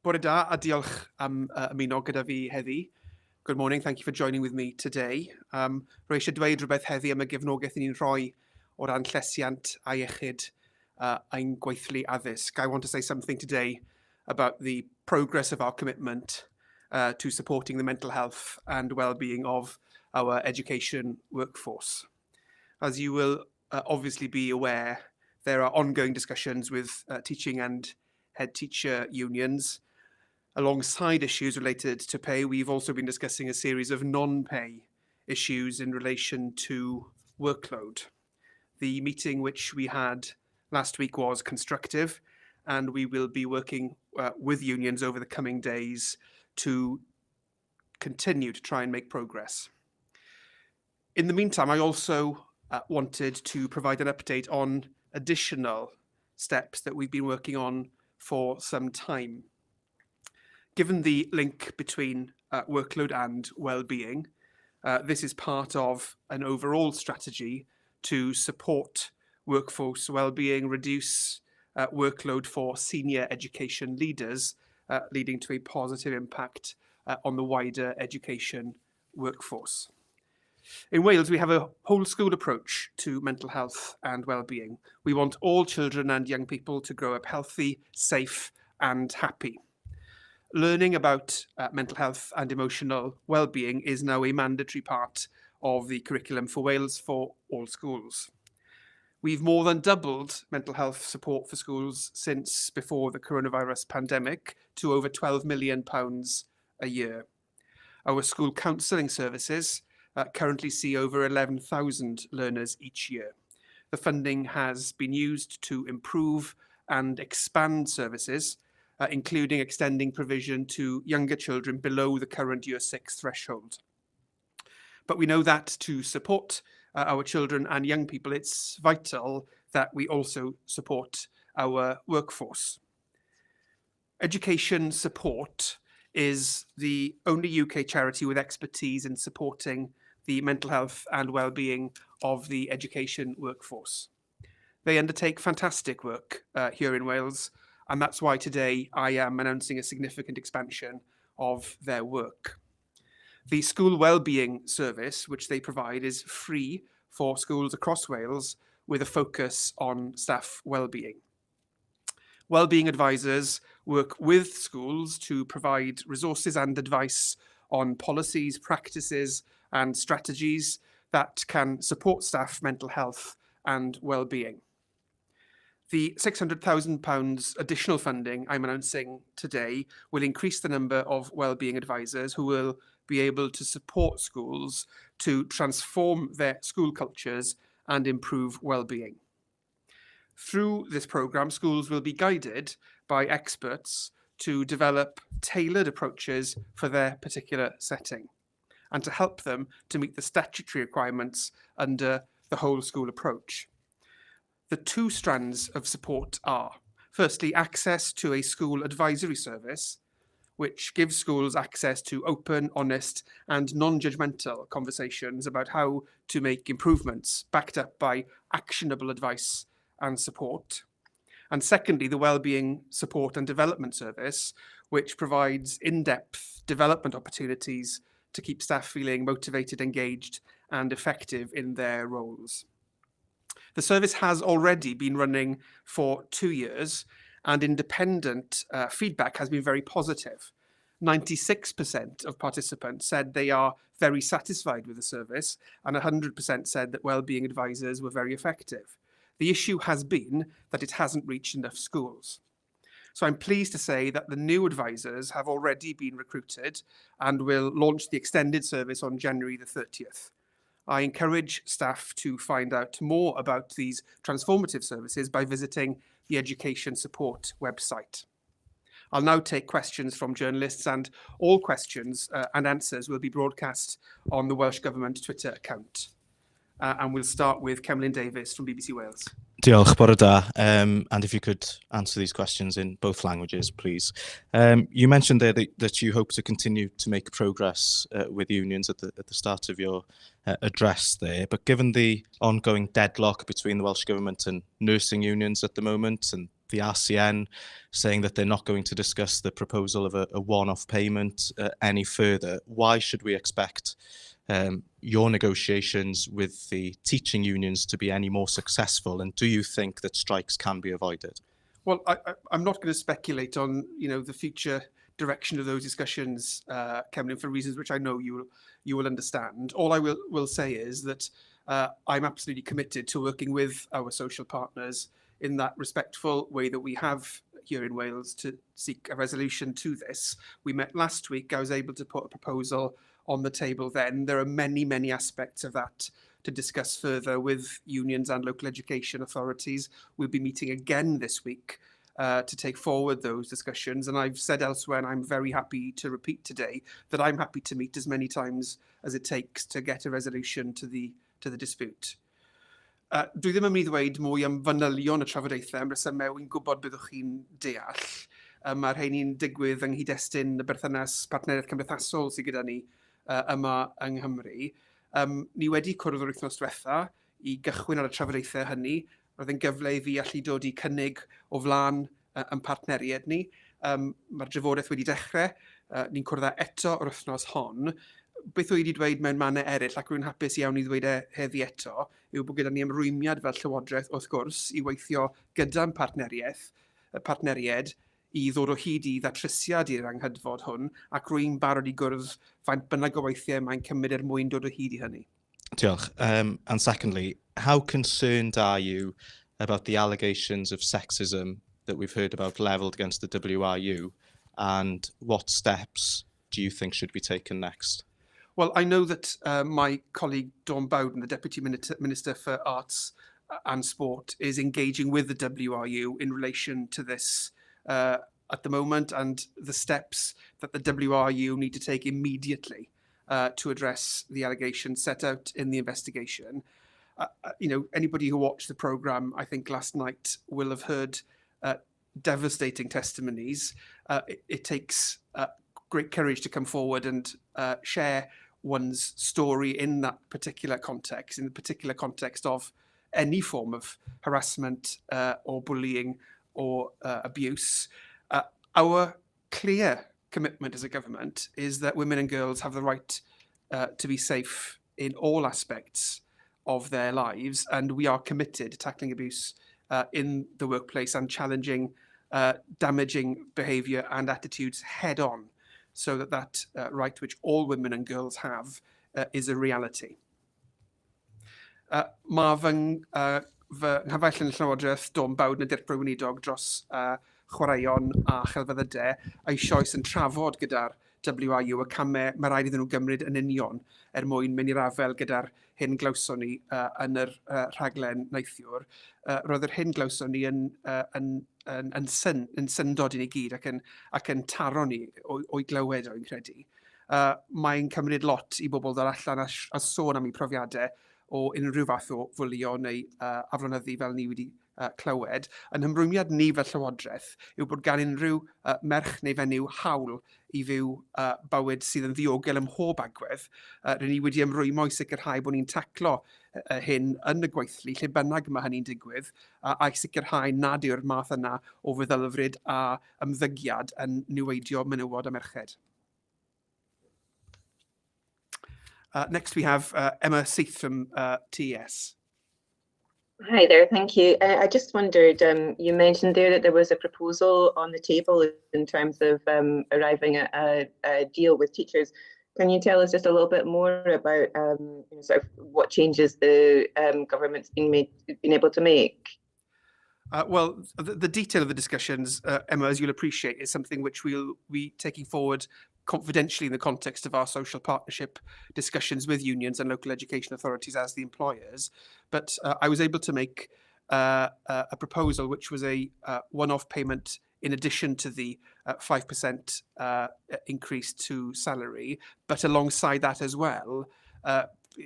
Bore da a diolch am ymuno gyda fi heddi. Good morning, thank you for joining with me today. Rwy eisiau dweud rhywbeth heddi am y gefnogaeth ni'n rhoi o ran llesiant a iechyd ein gweithlu addysg. I want to say something today about the progress of our commitment to supporting the mental health and well-being of our education workforce. As you will obviously be aware, there are ongoing discussions with teaching and head teacher unions. Alongside issues related to pay, we've also been discussing a series of non-pay issues in relation to workload. The meeting which we had last week was constructive, and we will be working with unions over the coming days to continue to try and make progress. In the meantime, I also wanted to provide an update on additional steps that we've been working on for some time. Given the link between workload and well-being, this is part of an overall strategy to support workforce well-being, reduce workload for senior education leaders, leading to a positive impact on the wider education workforce. In Wales, we have a whole school approach to mental health and well-being. We want all children and young people to grow up healthy, safe, and happy. Learning about mental health and emotional well-being is now a mandatory part of the curriculum for Wales for all schools. We've more than doubled mental health support for schools since before the coronavirus pandemic to over £12 million a year. Our school counselling services currently see over 11,000 learners each year. The funding has been used to improve and expand services, including extending provision to younger children below the current Year 6 threshold. But we know that to support our children and young people, it's vital that we also support our workforce. Education Support is the only UK charity with expertise in supporting the mental health and well-being of the education workforce. They undertake fantastic work here in Wales, and that's why today I am announcing a significant expansion of their work. The school wellbeing service, which they provide, is free for schools across Wales with a focus on staff wellbeing. Wellbeing advisors work with schools to provide resources and advice on policies, practices, and strategies that can support staff mental health and well-being. The £600,000 additional funding I'm announcing today will increase the number of wellbeing advisors who will be able to support schools to transform their school cultures and improve well-being. Through this programme, schools will be guided by experts to develop tailored approaches for their particular setting, and to help them to meet the statutory requirements under the whole school approach. The two strands of support are, firstly, access to a school advisory service, which gives schools access to open, honest, and non-judgmental conversations about how to make improvements, backed up by actionable advice and support. And secondly, the Wellbeing Support and Development Service, which provides in-depth development opportunities to keep staff feeling motivated, engaged, and effective in their roles. The service has already been running for 2 years, and independent feedback has been very positive. 96% of participants said they are very satisfied with the service, and 100% said that wellbeing advisors were very effective. The issue has been that it hasn't reached enough schools. So I'm pleased to say that the new advisors have already been recruited and will launch the extended service on January the 30th. I encourage staff to find out more about these transformative services by visiting the Education Support website. I'll now take questions from journalists, and all questions and answers will be broadcast on the Welsh Government Twitter account. And we'll start with Cemlyn Davies from BBC Wales. Diolch, bore da. And if you could answer these questions in both languages, please. You mentioned there that you hope to continue to make progress with unions at the start of your address there. But given the ongoing deadlock between the Welsh Government and nursing unions at the moment, and the RCN saying that they're not going to discuss the proposal of a one-off payment any further. Why should we expect your negotiations with the teaching unions to be any more successful? And do you think that strikes can be avoided? Well, I'm not going to speculate on, the future direction of those discussions, Kevin, for reasons which I know you will understand. All I will say is that I'm absolutely committed to working with our social partners in that respectful way that we have here in Wales to seek a resolution to this. We met last week. I was able to put a proposal on the table then. There are many, many aspects of that to discuss further with unions and local education authorities. We'll be meeting again this week to take forward those discussions. And I've said elsewhere, and I'm very happy to repeat today, that I'm happy to meet as many times as it takes to get a resolution to the dispute. Dwi ddim yn mynd i ddweud mwy am fanylion y trafodaethau am resymau wy'n gwybod byddwch chi'n deall. Mae'r rhain i'n digwydd yng nghyd-destun y berthynas partneriaeth cymdeithasol sydd gyda ni yma yng Nghymru. Ni wedi cwrdd o'r wythnos diwetha i gychwyn ar y trafodaethau hynny. Roedd yn gyfle i fi allu dod i cynnig o flaen yn partneriaid ni. Mae'r drafodaeth wedi dechrau. Ni'n cwrdd eto o'r wythnos hon. Beth wedi dweud mewn mannau eraill, ac rwy'n hapus iawn i ddweud heddi eto, yw bod gyda ni ymrwymiad fel Llywodraeth wrth gwrs i weithio gyda'n partneriaid i ddod o hyd i ddatrysiad i'r anghydfod hwn, ac rwy'n barod i gwrdd faint bynnag o weithiau mae'n cymryd mwyn dod o hyd i hynny. Diolch. And secondly, how concerned are you about the allegations of sexism that we've heard about levelled against the WRU, and what steps do you think should be taken next? Well, I know that my colleague Dawn Bowden, the Deputy Minister for Arts and Sport, is engaging with the WRU in relation to this at the moment, and the steps that the WRU need to take immediately to address the allegations set out in the investigation. Anybody who watched the programme, I think last night, will have heard devastating testimonies. It takes great courage to come forward and share one's story in that particular context, in the particular context of any form of harassment or bullying or abuse. Our clear commitment as a government is that women and girls have the right to be safe in all aspects of their lives, and we are committed to tackling abuse in the workplace and challenging damaging behaviour and attitudes head on, so that right which all women and girls have is a reality. Mae fy nghyfaill yn y Llywodraeth, Dawn Bowden, y Dirprwy Gweinidog dros chwaraeon a chelfyddydau, eisoes yn trafod gyda'r WRU y camau mae rhaid iddyn nhw gymryd yn union mwyn mynd i'r afel gyda'r hyn glawson ni yn yr rhaglen neithiwr. Roedd yr hyn glawson ni yn syndod i ni gyd ac yn taro ni o'i glywed o'n credu. Mae'n cymryd lot i bobl ddod allan a sôn am eu profiadau o unrhyw fath o fwlio neu aflonyddu fel ni wedi clywed. Yn hymrwymiad ni fel Llywodraeth yw bod gan unrhyw merch neu fenyw hawl i fyw bywyd sydd yn ddiogel ym mhob agwedd. Rydyn ni wedi ymrwymo i sicrhau bod ni'n taclo hyn yn y gweithlu, lle bynnag mae hynny'n digwydd, a'i sicrhau nad yw'r math yna o feddylfryd a ymddygiad yn niweidio menywod a merched. Next we have Emma Seath from TES. Hi there, thank you. I just wondered, you mentioned there that there was a proposal on the table in terms of arriving at a deal with teachers. Can you tell us just a little bit more about sort of what changes the government's been able to make? Well, the detail of the discussions, Emma, as you'll appreciate, is something which we'll be taking forward confidentially in the context of our social partnership discussions with unions and local education authorities as the employers. But I was able to make a proposal which was a one-off payment in addition to the 5% increase to salary. But alongside that as well,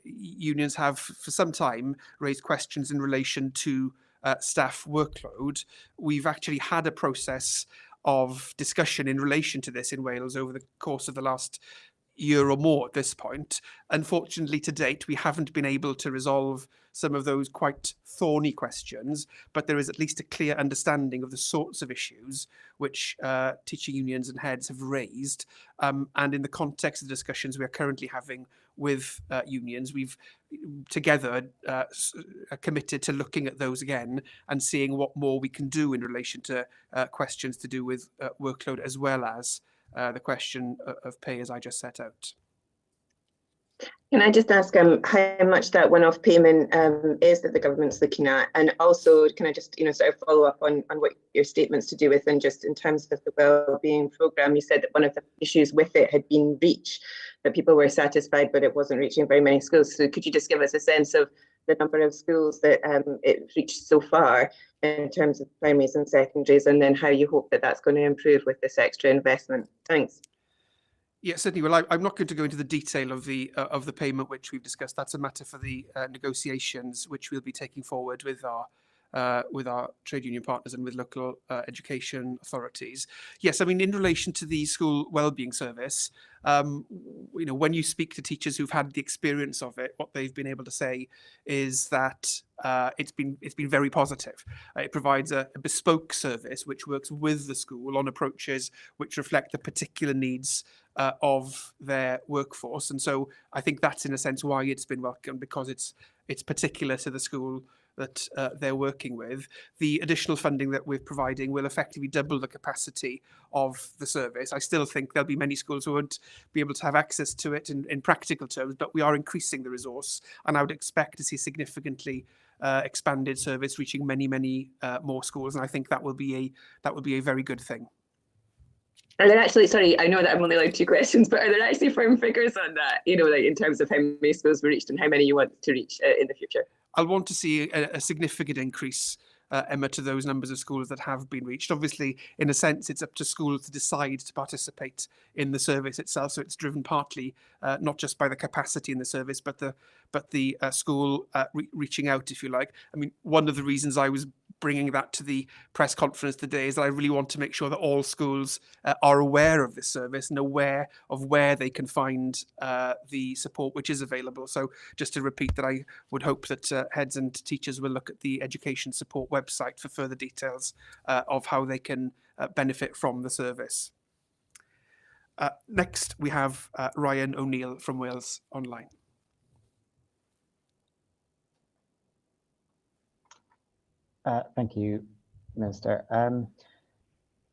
unions have for some time raised questions in relation to staff workload. We've actually had a process of discussion in relation to this in Wales over the course of the last year or more at this point. Unfortunately, to date, we haven't been able to resolve some of those quite thorny questions, but there is at least a clear understanding of the sorts of issues which teacher unions and heads have raised. And in the context of the discussions we are currently having with unions, we've together committed to looking at those again and seeing what more we can do in relation to questions to do with workload, as well as the question of pay, as I just set out. Can I just ask how much that one-off payment is that the government's looking at? And also, can I just sort of follow up on what your statements to do with, and just in terms of the wellbeing programme, you said that one of the issues with it had been reach, that people were satisfied, but it wasn't reaching very many schools. So could you just give us a sense of the number of schools that it reached so far in terms of primaries and secondaries, and then how you hope that that's going to improve with this extra investment? Thanks. Yeah, certainly. Well, I'm not going to go into the detail of the payment which we've discussed. That's a matter for the negotiations which we'll be taking forward with our trade union partners and with local education authorities. Yes, I mean, in relation to the school wellbeing service, when you speak to teachers who've had the experience of it, what they've been able to say is that it's been very positive. It provides a bespoke service which works with the school on approaches which reflect the particular needs of their workforce, and so I think that's in a sense why it's been welcomed, because it's particular to the school that they're working with. The additional funding that we're providing will effectively double the capacity of the service. I still think there'll be many schools who won't be able to have access to it in practical terms, but we are increasing the resource, and I would expect to see significantly expanded service reaching many more schools, and I think that will be a very good thing. Are there actually, sorry, I know that I'm only allowed 2 questions, but are there actually firm figures on that, like in terms of how many schools were reached and how many you want to reach in the future? I'll want to see a significant increase, Emma, to those numbers of schools that have been reached. Obviously, in a sense, it's up to schools to decide to participate in the service itself. So it's driven partly not just by the capacity in the service, but the school reaching out, if you like. I mean, one of the reasons I was bringing that to the press conference today is that I really want to make sure that all schools are aware of this service and aware of where they can find the support which is available. So just to repeat that, I would hope that heads and teachers will look at the education support website for further details of how they can benefit from the service. Next, we have Ryan O'Neill from Wales Online. Thank you, Minister.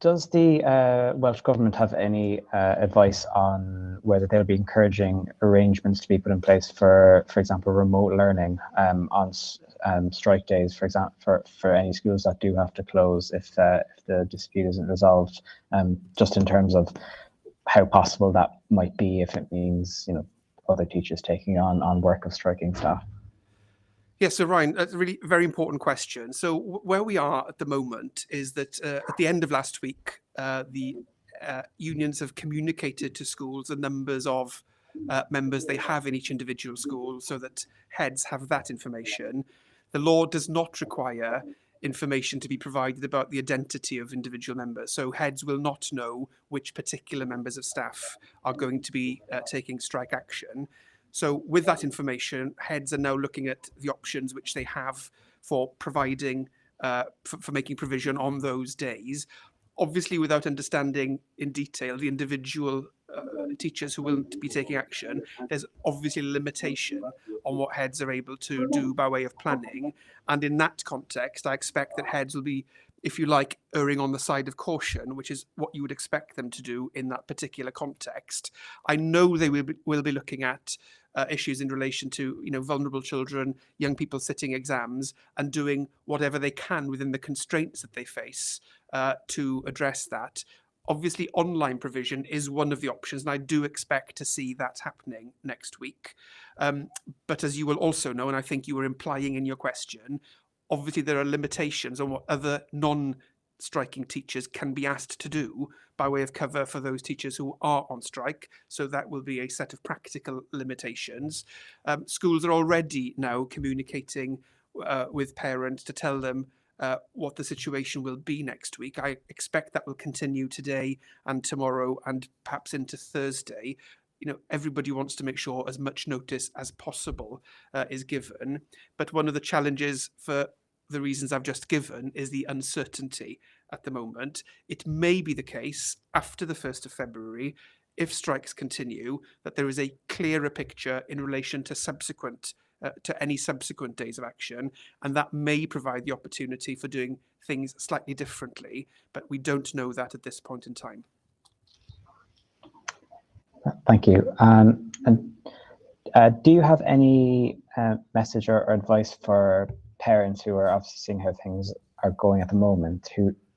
Does the Welsh Government have any advice on whether they'll be encouraging arrangements to be put in place for example, remote learning on strike days, for example, for any schools that do have to close if the dispute isn't resolved, just in terms of how possible that might be if it means, other teachers taking on work of striking staff? Yes, so Ryan, that's a really very important question. So where we are at the moment is that at the end of last week, the unions have communicated to schools the numbers of members they have in each individual school so that heads have that information. The law does not require information to be provided about the identity of individual members. So heads will not know which particular members of staff are going to be taking strike action. So with that information, heads are now looking at the options which they have for providing, for making provision on those days. Obviously, without understanding in detail the individual teachers who will be taking action, there's obviously a limitation on what heads are able to do by way of planning. And in that context, I expect that heads will be, if you like, erring on the side of caution, which is what you would expect them to do in that particular context. I know they will be looking at issues in relation to, vulnerable children, young people sitting exams, and doing whatever they can within the constraints that they face to address that. Obviously, online provision is one of the options, and I do expect to see that happening next week. But as you will also know, and I think you were implying in your question, obviously there are limitations on what other non-striking teachers can be asked to do by way of cover for those teachers who are on strike. So that will be a set of practical limitations. Schools are already now communicating with parents to tell them what the situation will be next week. I expect that will continue today and tomorrow and perhaps into Thursday. everybody wants to make sure as much notice as possible is given. But one of the challenges, for the reasons I've just given, is the uncertainty at the moment. It may be the case after the 1st of February, if strikes continue, that there is a clearer picture in relation to any subsequent days of action, and that may provide the opportunity for doing things slightly differently, but we don't know that at this point in time. Thank you. Do you have any message or advice for parents who are obviously seeing how things are going at the moment,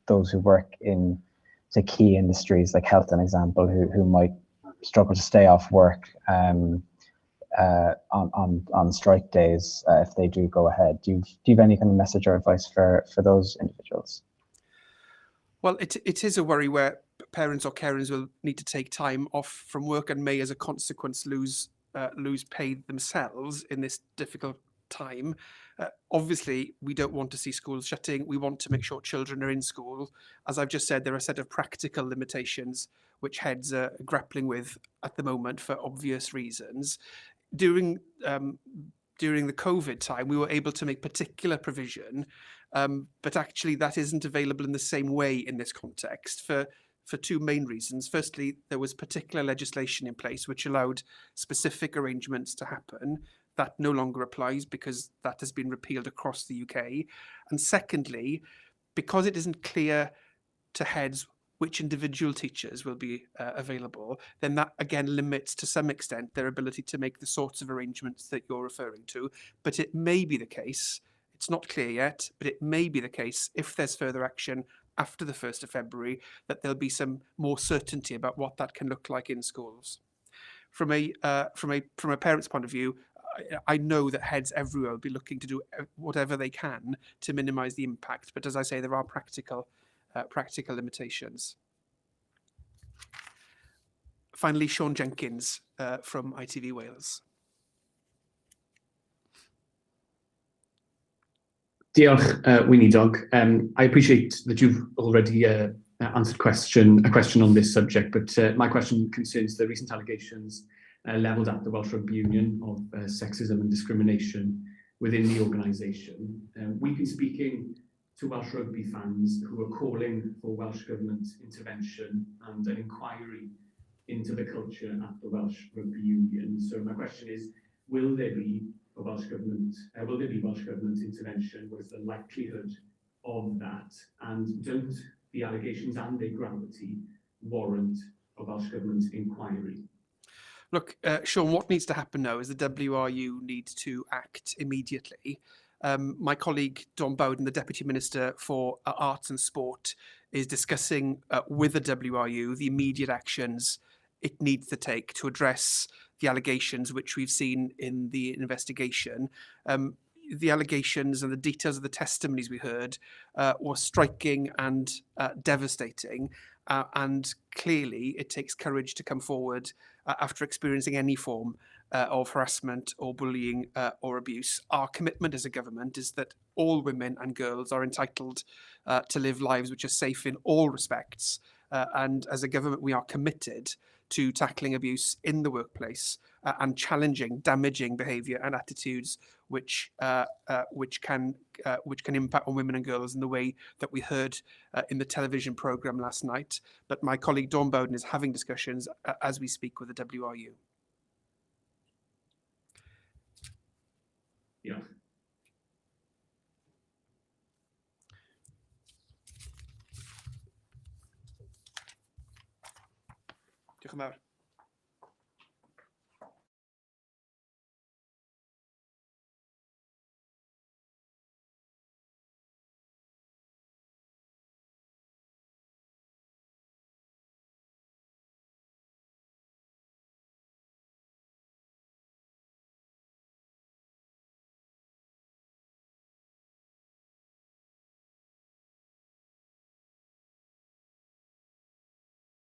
those who work in, say, key industries like health, an example, who might struggle to stay off work on strike days if they do go ahead? Do you have any kind of message or advice for those individuals? Well, it is a worry where parents or carers will need to take time off from work and may, as a consequence, lose pay themselves in this difficult time. Obviously, we don't want to see schools shutting. We want to make sure children are in school. As I've just said, there are a set of practical limitations which heads are grappling with at the moment for obvious reasons. During the COVID time, we were able to make particular provision, but actually that isn't available in the same way in this context for two main reasons. Firstly, there was particular legislation in place which allowed specific arrangements to happen. That no longer applies because that has been repealed across the UK. And secondly, because it isn't clear to heads which individual teachers will be available, then that again limits to some extent their ability to make the sorts of arrangements that you're referring to. But it may be the case, it's not clear yet, but it may be the case, if there's further action after the 1st of February, that there'll be some more certainty about what that can look like in schools. From a parent's point of view, I know that heads everywhere will be looking to do whatever they can to minimise the impact. But as I say, there are practical limitations. Finally, Sean Jenkins from ITV Wales. Diolch, Gweinidog. I appreciate that you've already answered a question on this subject, but my question concerns the recent allegations levelled at the Welsh Rugby Union of sexism and discrimination within the organisation. We've been speaking to Welsh rugby fans who are calling for Welsh Government intervention and an inquiry into the culture at the Welsh Rugby Union. So my question is, will there be Welsh Government intervention? What is the likelihood of that? And don't the allegations and their gravity warrant a Welsh Government inquiry? Look, Sean, what needs to happen now is the WRU needs to act immediately. My colleague Don Bowden, the Deputy Minister for Arts and Sport, is discussing with the WRU the immediate actions it needs to take to address the allegations which we've seen in the investigation. The allegations and the details of the testimonies we heard were striking and devastating. And clearly, it takes courage to come forward after experiencing any form of harassment or bullying or abuse. Our commitment as a government is that all women and girls are entitled to live lives which are safe in all respects. And as a government, we are committed to tackling abuse in the workplace and challenging damaging behaviour and attitudes which can impact on women and girls in the way that we heard in the television programme last night. But my colleague Dawn Bowden is having discussions as we speak with the WRU. Yeah. Diolch yn fawr.